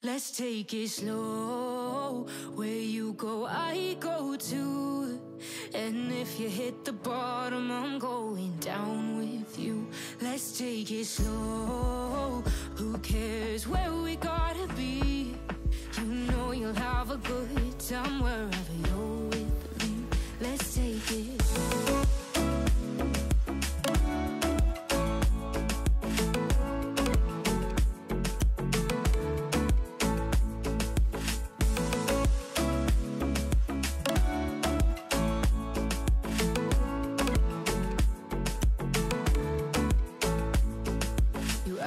Let's take it slow. Where you go, I go too. And if you hit the bottom, I'm going down with you. Let's take it slow. Who cares where we gotta be? You know you'll have a good time wherever you're with me. Let's take it slow.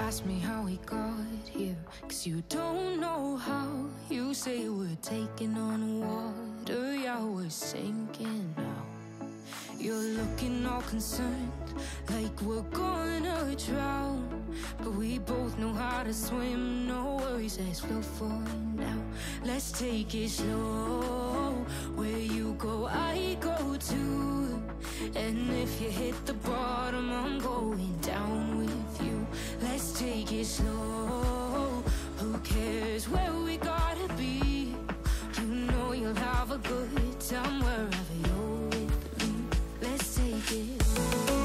Ask me how we got here, 'cause you don't know how. You say we're taking on water, yeah, we're sinking now. You're looking all concerned, like we're gonna drown. But we both know how to swim, no worries as we'll fall now. Let's take it slow. Where you go, I go too. And if you hit the bottom, I'm going down with you. Let's take it slow. Who cares where we gotta be? You know you'll have a good time wherever you're with me. Let's take it slow.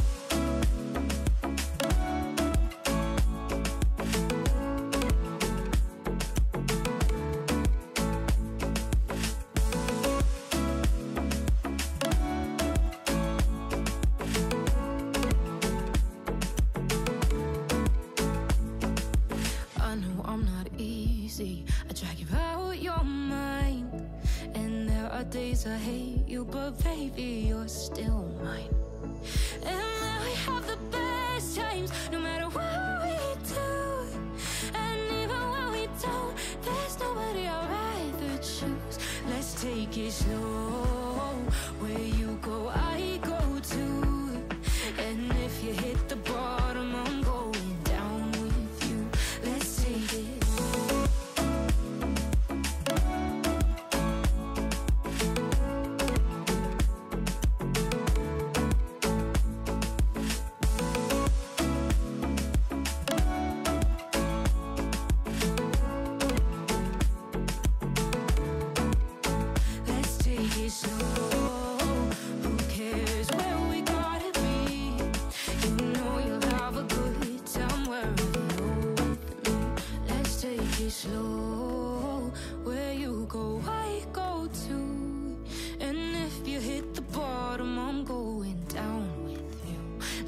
I drag you out your mind, and there are days I hate you, but baby, you're still mine. And now we have the best times, no matter what we do. And even when we don't, there's nobody I'd rather choose. Let's take it slow. Where you go, I go too. And if you hit the bottom, I'm going down with you. Let's take it. Slow, where you go, I go too. And if you hit the bottom, I'm going down with you.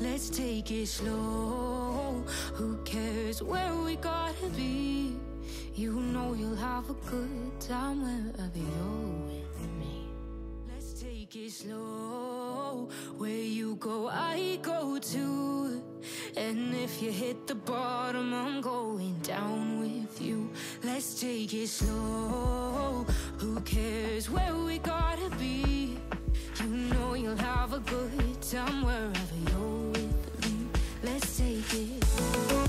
Let's take it slow. Who cares where we gotta be? You know you'll have a good time wherever you're with me. Let's take it slow. Where you go, I go too. And if you hit the bottom, I'm going down with you. Let's take it slow. Who cares where we gotta be? You know you'll have a good time wherever you're with me. Let's take it slow.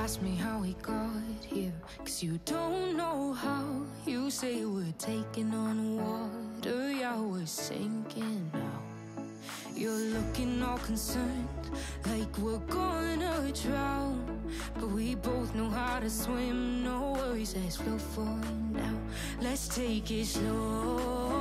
Ask me how we got here, 'cause you don't know how. You say we're taking on water, yeah, we're sinking now. You're looking all concerned, like we're gonna drown. But we both know how to swim, no worries as we'll fall now. Let's take it slow.